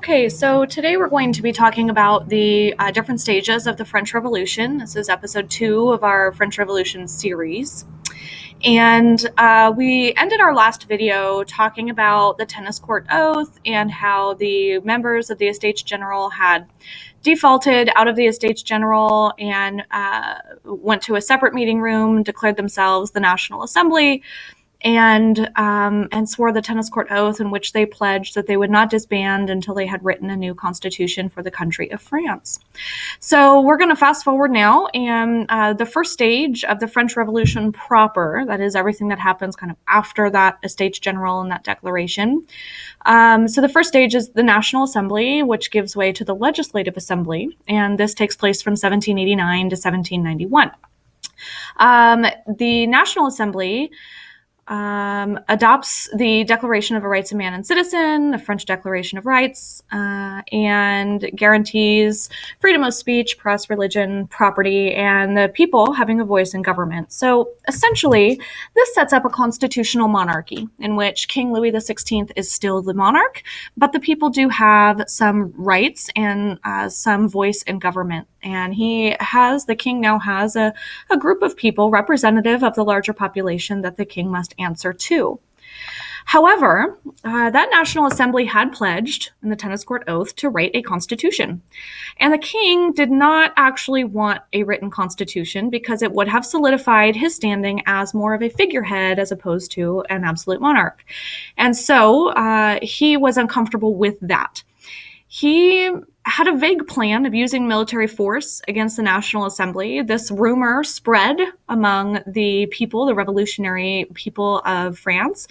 Okay, so today we're going to be talking about the different stages of the French Revolution. This is episode 2 of our French Revolution series. And we ended our last video talking about the tennis court oath and how the members of the Estates General had defaulted out of the Estates General and went to a separate meeting room, declared themselves the National Assembly, and swore the tennis court oath, in which they pledged that they would not disband until they had written a new constitution for the country of France. So we're going to fast forward now, and the first stage of the French Revolution proper, that is everything that happens kind of after that Estates General and that declaration. So the first stage is the National Assembly, which gives way to the Legislative Assembly, and this takes place from 1789 to 1791. The National Assembly adopts the Declaration of the Rights of Man and Citizen, the French Declaration of Rights, and guarantees freedom of speech, press, religion, property, and the people having a voice in government. So essentially, this sets up a constitutional monarchy in which King Louis XVI is still the monarch, but the people do have some rights and some voice in government. And the king now has a group of people representative of the larger population that the king must answer to. However, that National Assembly had pledged in the tennis court oath to write a constitution. And the king did not actually want a written constitution because it would have solidified his standing as more of a figurehead as opposed to an absolute monarch. And so he was uncomfortable with that. He had a vague plan of using military force against the National Assembly. This rumor spread among the people, the revolutionary people of France,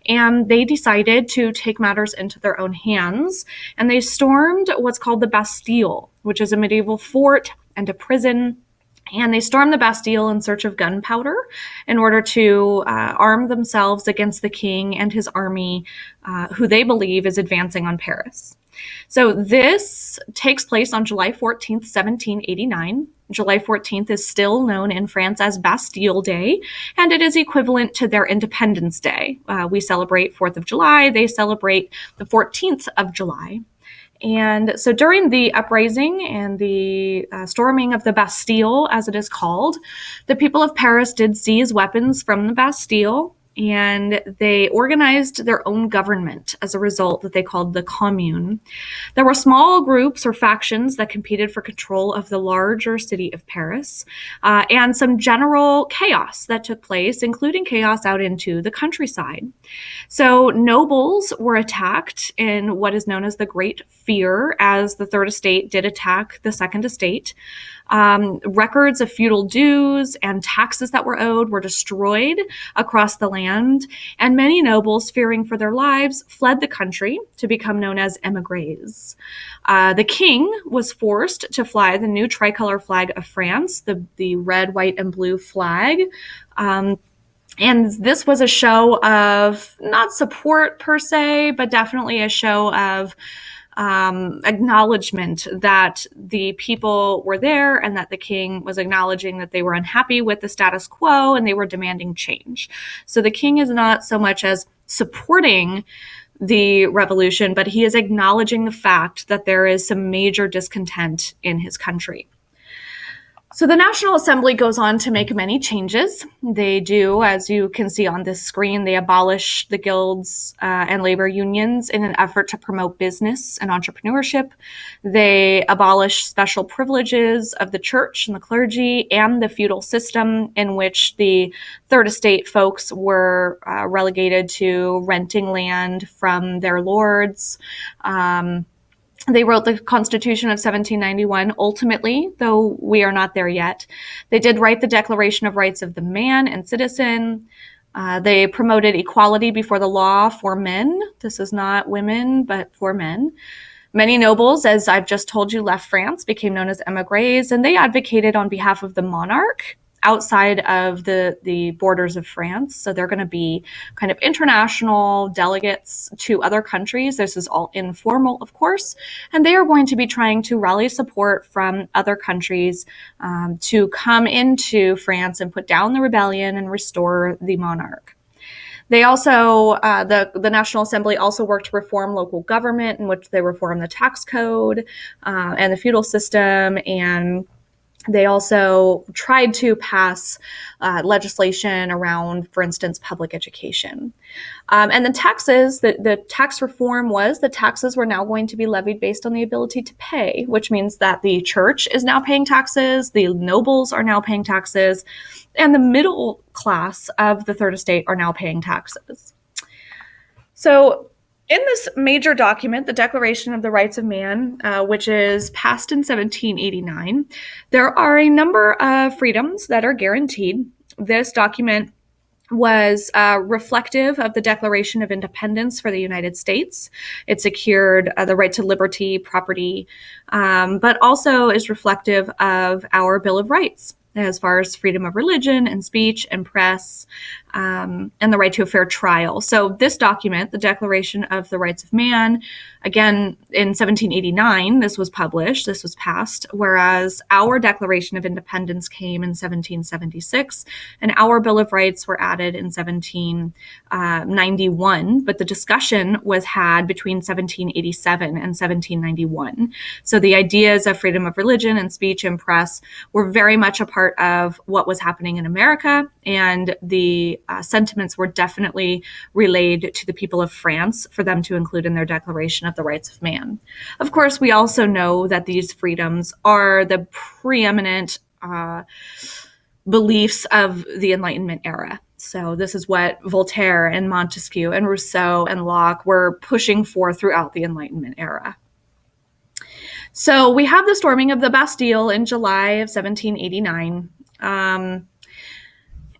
and they decided to take matters into their own hands, and they stormed what's called the Bastille, which is a medieval fort and a prison. And they stormed the Bastille in search of gunpowder in order to arm themselves against the king and his army, who they believe is advancing on Paris. So this takes place on July 14th, 1789. July 14th is still known in France as Bastille Day, and it is equivalent to their Independence Day. We celebrate 4th of July. They celebrate the 14th of July. And so during the uprising and the storming of the Bastille, as it is called, the people of Paris did seize weapons from the Bastille, and they organized their own government as a result that they called the Commune. There were small groups or factions that competed for control of the larger city of Paris, and some general chaos that took place, including chaos out into the countryside. So nobles were attacked in what is known as the Great Fear, as the Third Estate did attack the Second Estate. Records of feudal dues and taxes that were owed were destroyed across the land, and many nobles, fearing for their lives, fled the country to become known as émigrés. The king was forced to fly the new tricolor flag of France, the red, white, and blue flag. And this was a show of not support per se, but definitely a show of acknowledgement that the people were there and that the king was acknowledging that they were unhappy with the status quo and they were demanding change. So the king is not so much as supporting the revolution, but he is acknowledging the fact that there is some major discontent in his country. So the National Assembly goes on to make many changes. They do, as you can see on this screen, they abolish the guilds and labor unions in an effort to promote business and entrepreneurship. They abolish special privileges of the church and the clergy and the feudal system in which the Third Estate folks were relegated to renting land from their lords. They wrote the Constitution of 1791 ultimately, though we are not there yet. They did write the Declaration of Rights of the Man and Citizen. They promoted equality before the law for men. This is not women, but for men. Many nobles, as I've just told you, left France, became known as émigrés, and they advocated on behalf of the monarch outside of the borders of France. So they're going to be kind of international delegates to other countries. This is all informal, of course. And they are going to be trying to rally support from other countries to come into France and put down the rebellion and restore the monarch. They also, the National Assembly also worked to reform local government, in which they reformed the tax code and the feudal system, and they also tried to pass legislation around, for instance, public education. And the taxes, the tax reform was the taxes were now going to be levied based on the ability to pay, which means that the church is now paying taxes, the nobles are now paying taxes, and the middle class of the Third Estate are now paying taxes. So in this major document, the Declaration of the Rights of Man, which is passed in 1789, there are a number of freedoms that are guaranteed. This document was reflective of the Declaration of Independence for the United States. It secured the right to liberty, property, but also is reflective of our Bill of Rights as far as freedom of religion and speech and press, and the right to a fair trial. So this document, the Declaration of the Rights of Man, again, in 1789, this was published, this was passed, whereas our Declaration of Independence came in 1776, and our Bill of Rights were added in 1791, but the discussion was had between 1787 and 1791. So the ideas of freedom of religion and speech and press were very much a part of what was happening in America, and the sentiments were definitely relayed to the people of France for them to include in their Declaration of the Rights of Man. Of course, we also know that these freedoms are the preeminent beliefs of the Enlightenment era. So this is what Voltaire and Montesquieu and Rousseau and Locke were pushing for throughout the Enlightenment era. So we have the storming of the Bastille in July of 1789.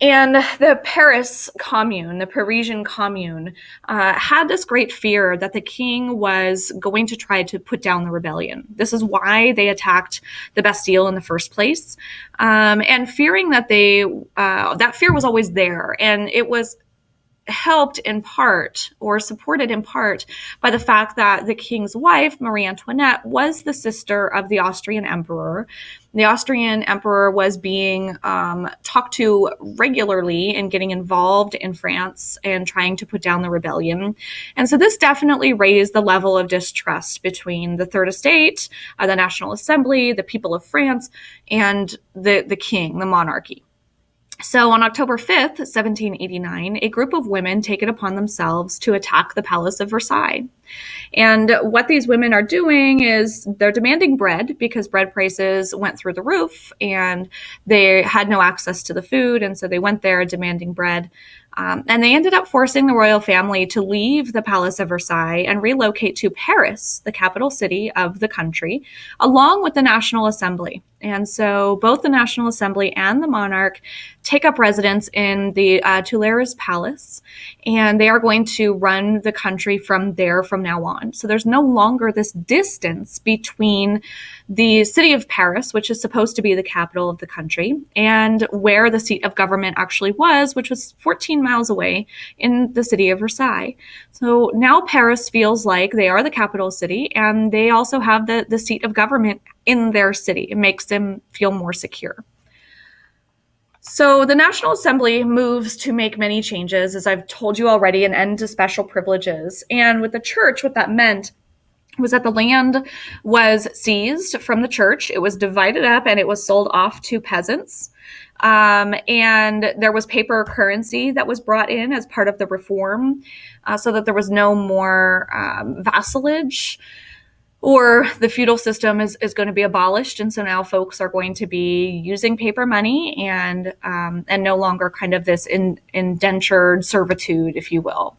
And the Paris Commune, the Parisian Commune, had this great fear that the king was going to try to put down the rebellion. This is why they attacked the Bastille in the first place. And fearing that that fear was always there. And it was helped in part or supported in part by the fact that the king's wife, Marie Antoinette, was the sister of the Austrian emperor. The Austrian emperor was being talked to regularly and getting involved in France and trying to put down the rebellion. And so this definitely raised the level of distrust between the Third Estate, the National Assembly, the people of France, and the king, the monarchy. So on October 5th, 1789, a group of women take it upon themselves to attack the Palace of Versailles. And what these women are doing is they're demanding bread because bread prices went through the roof and they had no access to the food. And so they went there demanding bread. And they ended up forcing the royal family to leave the Palace of Versailles and relocate to Paris, the capital city of the country, along with the National Assembly. And so both the National Assembly and the monarch take up residence in the Tuileries Palace, and they are going to run the country from there from now on. So there's no longer this distance between the city of Paris, which is supposed to be the capital of the country, and where the seat of government actually was, which was 14 miles away in the city of Versailles. So now Paris feels like they are the capital city, and they also have the seat of government in their city. It makes them feel more secure. So the National Assembly moves to make many changes, as I've told you already, an end to special privileges. And with the church, what that meant was that the land was seized from the church. It was divided up and it was sold off to peasants. And there was paper currency that was brought in as part of the reform, so that there was no more vassalage, or the feudal system is going to be abolished. And so now folks are going to be using paper money and no longer kind of this indentured servitude, if you will.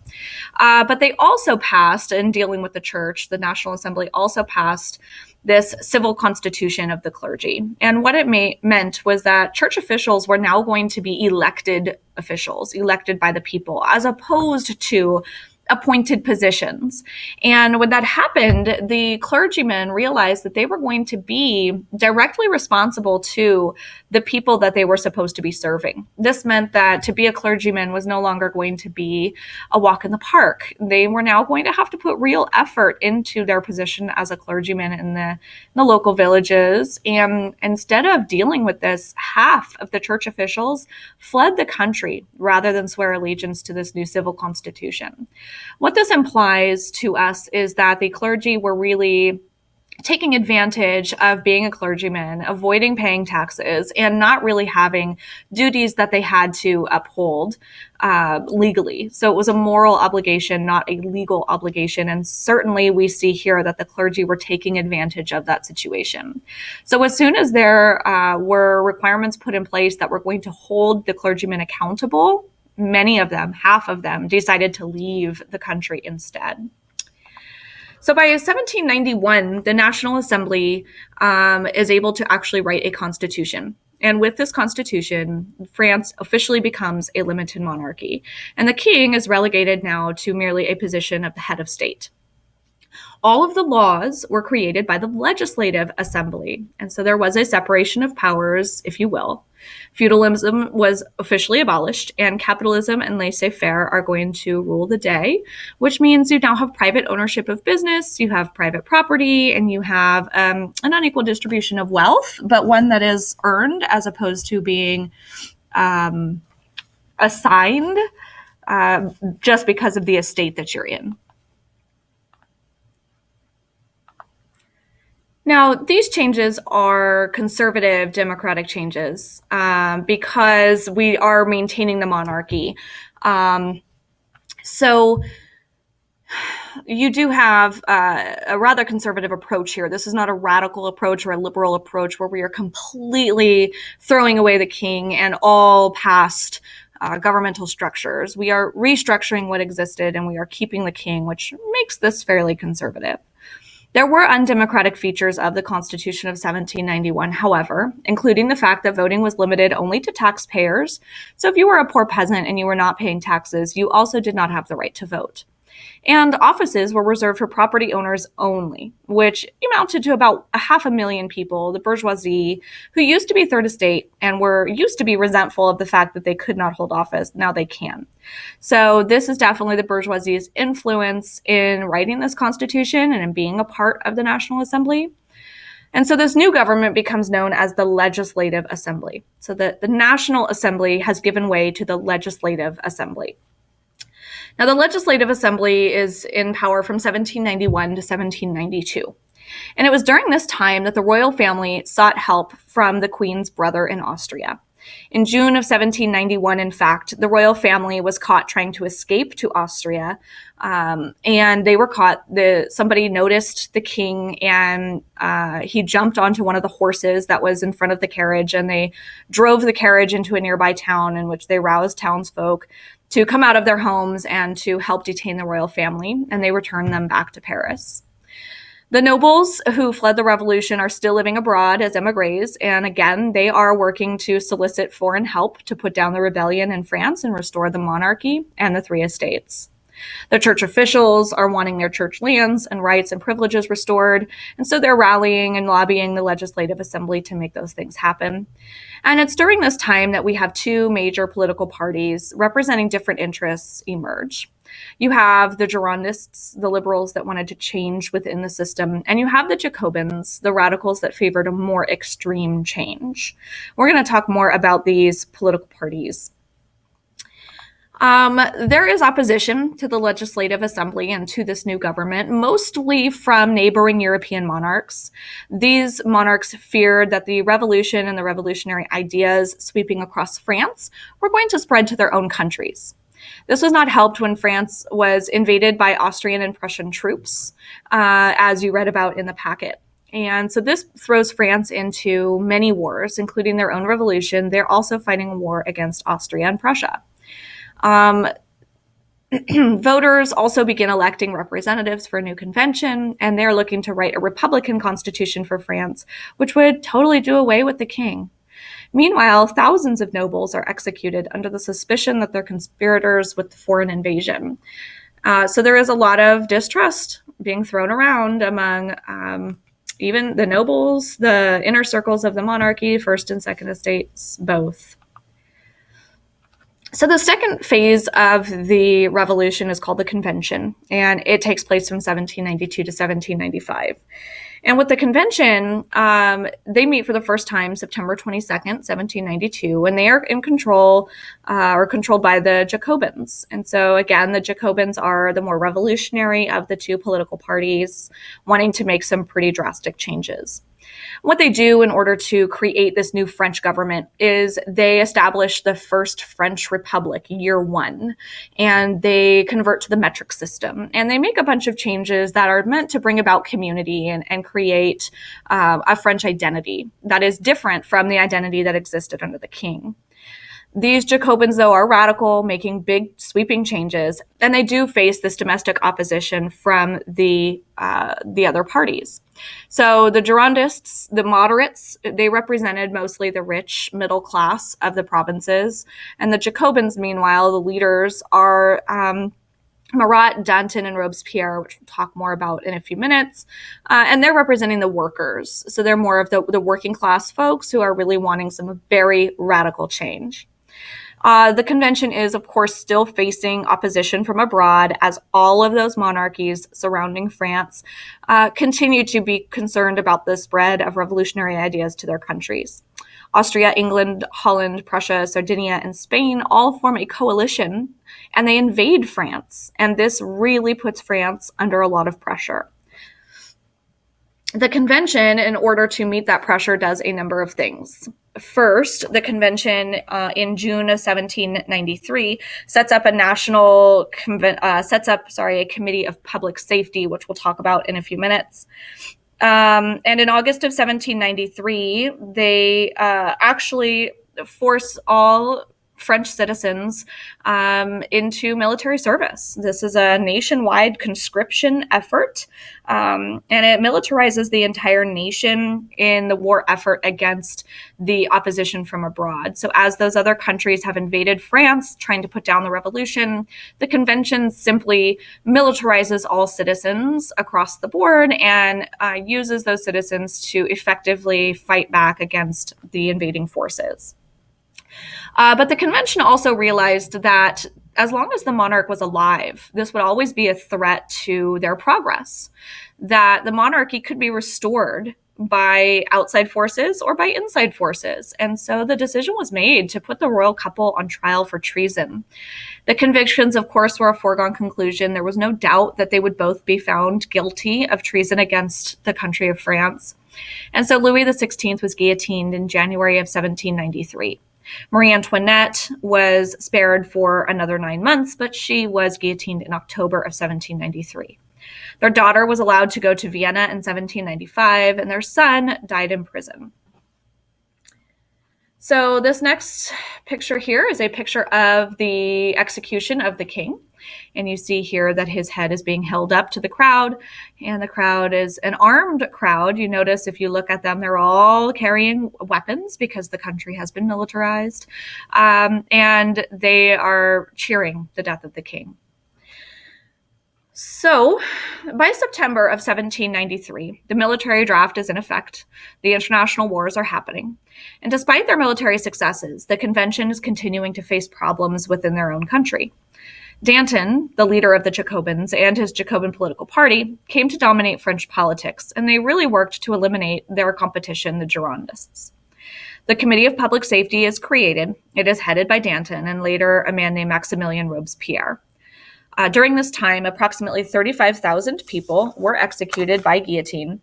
But they also passed, in dealing with the church, the National Assembly also passed this civil constitution of the clergy. And what it meant was that church officials were now going to be elected officials, elected by the people, as opposed to appointed positions. And when that happened, the clergymen realized that they were going to be directly responsible to the people that they were supposed to be serving. This meant that to be a clergyman was no longer going to be a walk in the park. They were now going to have to put real effort into their position as a clergyman in the local villages. And instead of dealing with this, half of the church officials fled the country rather than swear allegiance to this new civil constitution. What this implies to us is that the clergy were really taking advantage of being a clergyman, avoiding paying taxes, and not really having duties that they had to uphold legally. So it was a moral obligation, not a legal obligation. And certainly we see here that the clergy were taking advantage of that situation. So as soon as there were requirements put in place that were going to hold the clergymen accountable, many of them, half of them, decided to leave the country instead. So by 1791, the National Assembly is able to actually write a constitution. And with this constitution, France officially becomes a limited monarchy. And the king is relegated now to merely a position of the head of state. All of the laws were created by the Legislative Assembly. And so there was a separation of powers, if you will. Feudalism was officially abolished, and capitalism and laissez-faire are going to rule the day, which means you now have private ownership of business, you have private property, and you have an unequal distribution of wealth, but one that is earned as opposed to being assigned just because of the estate that you're in. Now, these changes are conservative democratic changes because we are maintaining the monarchy. So you do have a rather conservative approach here. This is not a radical approach or a liberal approach where we are completely throwing away the king and all past governmental structures. We are restructuring what existed and we are keeping the king, which makes this fairly conservative. There were undemocratic features of the Constitution of 1791, however, including the fact that voting was limited only to taxpayers. So if you were a poor peasant and you were not paying taxes, you also did not have the right to vote. And offices were reserved for property owners only, which amounted to about 500,000 people, the bourgeoisie, who used to be third estate and were used to be resentful of the fact that they could not hold office. Now they can. So this is definitely the bourgeoisie's influence in writing this constitution and in being a part of the National Assembly. And so this new government becomes known as the Legislative Assembly. So the National Assembly has given way to the Legislative Assembly. Now, the Legislative Assembly is in power from 1791 to 1792. And it was during this time that the royal family sought help from the Queen's brother in Austria. In June of 1791, in fact, the royal family was caught trying to escape to Austria, and they were caught. Somebody noticed the king, and he jumped onto one of the horses that was in front of the carriage, and they drove the carriage into a nearby town in which they roused townsfolk to come out of their homes and to help detain the royal family, and they returned them back to Paris. The nobles who fled the revolution are still living abroad as emigres, and again, they are working to solicit foreign help to put down the rebellion in France and restore the monarchy and the three estates. The church officials are wanting their church lands and rights and privileges restored, and so they're rallying and lobbying the Legislative Assembly to make those things happen. And it's during this time that we have two major political parties representing different interests emerge. You have the Girondists, the liberals that wanted to change within the system, and you have the Jacobins, the radicals that favored a more extreme change. We're going to talk more about these political parties. There is opposition to the Legislative Assembly and to this new government, mostly from neighboring European monarchs. These monarchs feared that the revolution and the revolutionary ideas sweeping across France were going to spread to their own countries. This was not helped when France was invaded by Austrian and Prussian troops, as you read about in the packet. And so this throws France into many wars, including their own revolution. They're also fighting a war against Austria and Prussia. Voters also begin electing representatives for a new convention, and they're looking to write a republican constitution for France, which would totally do away with the king. Meanwhile, thousands of nobles are executed under the suspicion that they're conspirators with the foreign invasion. So there is a lot of distrust being thrown around among even the nobles, the inner circles of the monarchy, first and second estates, both. So the second phase of the revolution is called the Convention, and it takes place from 1792 to 1795. And with the convention, they meet for the first time September 22nd, 1792, and they are in control or controlled by the Jacobins. And so, again, the Jacobins are the more revolutionary of the two political parties, wanting to make some pretty drastic changes. What they do in order to create this new French government is they establish the first French Republic, year one, and they convert to the metric system. And they make a bunch of changes that are meant to bring about community and create a French identity that is different from the identity that existed under the king. These Jacobins, though, are radical, making big, sweeping changes, and they do face this domestic opposition from the other parties. So the Girondists, the moderates, they represented mostly the rich middle class of the provinces, and the Jacobins, meanwhile, the leaders are Marat, Danton, and Robespierre, which we'll talk more about in a few minutes. And they're representing the workers. So they're more of the working class folks who are really wanting some very radical change. The convention is, of course, still facing opposition from abroad as all of those monarchies surrounding France continue to be concerned about the spread of revolutionary ideas to their countries. Austria, England, Holland, Prussia, Sardinia, and Spain all form a coalition, and they invade France. And this really puts France under a lot of pressure. The convention, in order to meet that pressure, does a number of things. First, the convention in June of 1793 sets up a committee of public safety, which we'll talk about in a few minutes. And in August of 1793, they actually force all French citizens into military service. This is a nationwide conscription effort, and it militarizes the entire nation in the war effort against the opposition from abroad. So as those other countries have invaded France, trying to put down the revolution, the convention simply militarizes all citizens across the board and uses those citizens to effectively fight back against the invading forces. But the convention also realized that as long as the monarch was alive, this would always be a threat to their progress, that the monarchy could be restored by outside forces or by inside forces. And so the decision was made to put the royal couple on trial for treason. The convictions, of course, were a foregone conclusion. There was no doubt that they would both be found guilty of treason against the country of France. And so Louis XVI was guillotined in January of 1793. Marie Antoinette was spared for another 9 months, but she was guillotined in October of 1793. Their daughter was allowed to go to Vienna in 1795, and their son died in prison. So this next picture here is a picture of the execution of the king. And you see here that his head is being held up to the crowd, and the crowd is an armed crowd. You notice if you look at them, they're all carrying weapons because the country has been militarized, and they are cheering the death of the king. So by September of 1793, the military draft is in effect. The international wars are happening. And despite their military successes, the convention is continuing to face problems within their own country. Danton, the leader of the Jacobins and his Jacobin political party, came to dominate French politics, and they really worked to eliminate their competition, the Girondists. The Committee of Public Safety is created. It is headed by Danton and later a man named Maximilien Robespierre. During this time, approximately 35,000 people were executed by guillotine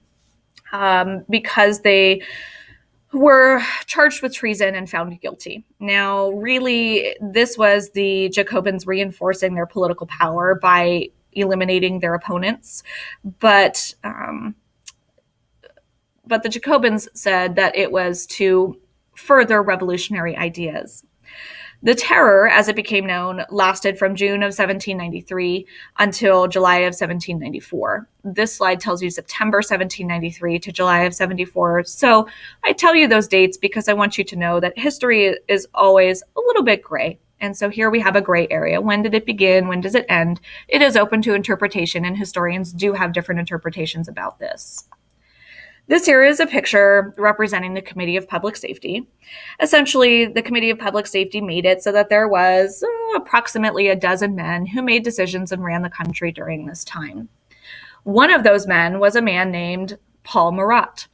because they were charged with treason and found guilty. Now, really, this was the Jacobins reinforcing their political power by eliminating their opponents. But the Jacobins said that it was to further revolutionary ideas. The Terror, as it became known, lasted from June of 1793 until July of 1794. This slide tells you September 1793 to July of 74. So I tell you those dates because I want you to know that history is always a little bit gray, And so here we have a gray area. When did it begin? When does it end? It is open to interpretation, and historians do have different interpretations about this. This here is a picture representing the Committee of Public Safety. Essentially, the Committee of Public Safety made it so that there was approximately a dozen men who made decisions and ran the country during this time. One of those men was a man named Paul Marat.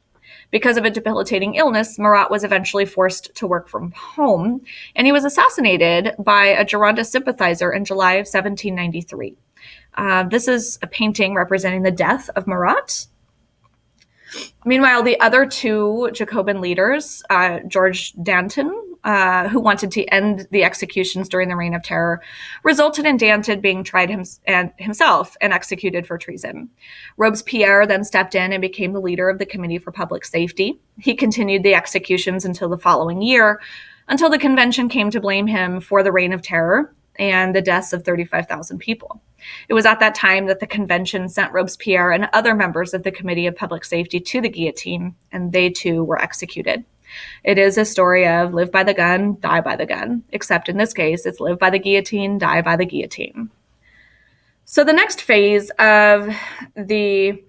Because of a debilitating illness, Marat was eventually forced to work from home, and he was assassinated by a Girondist sympathizer in July of 1793. This is a painting representing the death of Marat. Meanwhile, the other two Jacobin leaders, George Danton, who wanted to end the executions during the Reign of Terror, resulted in Danton being tried himself and executed for treason. Robespierre then stepped in and became the leader of the Committee for Public Safety. He continued the executions until the following year, until the convention came to blame him for the Reign of Terror and the deaths of 35,000 people. It was at that time that the convention sent Robespierre and other members of the Committee of Public Safety to the guillotine, and they too were executed. It is a story of live by the gun, die by the gun, except in this case, it's live by the guillotine, die by the guillotine. So the next phase of the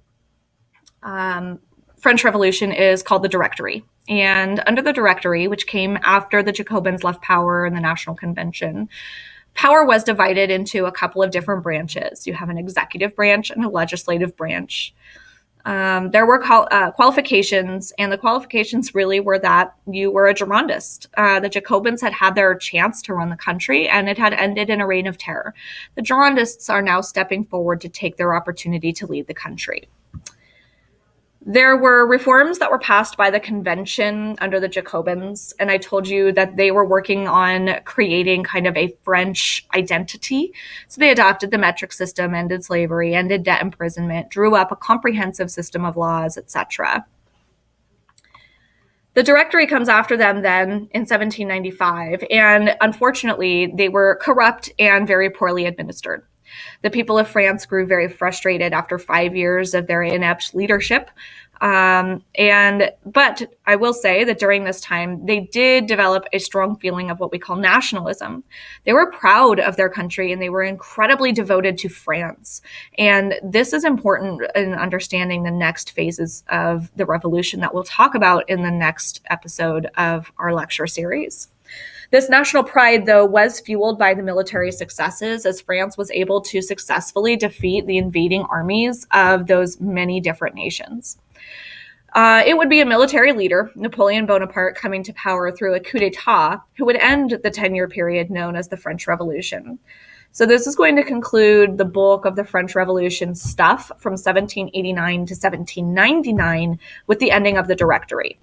French Revolution is called the Directory. And under the Directory, which came after the Jacobins left power in the National Convention, power was divided into a couple of different branches. You have an executive branch and a legislative branch. There were qualifications, and the qualifications really were that you were a Girondist. The Jacobins had their chance to run the country, and it had ended in a reign of terror. The Girondists are now stepping forward to take their opportunity to lead the country. There were reforms that were passed by the convention under the Jacobins, and I told you that they were working on creating kind of a French identity. So they adopted the metric system, ended slavery, ended debt imprisonment, drew up a comprehensive system of laws, etc. The Directory comes after them then in 1795, and unfortunately, they were corrupt and very poorly administered. The people of France grew very frustrated after 5 years of their inept leadership. But I will say that during this time, they did develop a strong feeling of what we call nationalism. They were proud of their country, and they were incredibly devoted to France. And this is important in understanding the next phases of the revolution that we'll talk about in the next episode of our lecture series. This national pride, though, was fueled by the military successes, as France was able to successfully defeat the invading armies of those many different nations. It would be a military leader, Napoleon Bonaparte, coming to power through a coup d'etat, who would end the 10-year period known as the French Revolution. So this is going to conclude the bulk of the French Revolution stuff from 1789 to 1799 with the ending of the Directory.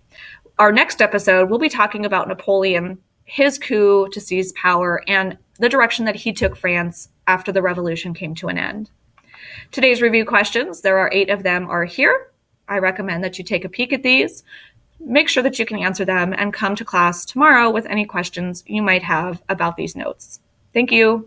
Our next episode, we'll be talking about Napoleon, his coup to seize power, and the direction that he took France after the revolution came to an end. Today's review questions, there are 8 of them, are here. I recommend that you take a peek at these, make sure that you can answer them, and come to class tomorrow with any questions you might have about these notes. Thank you.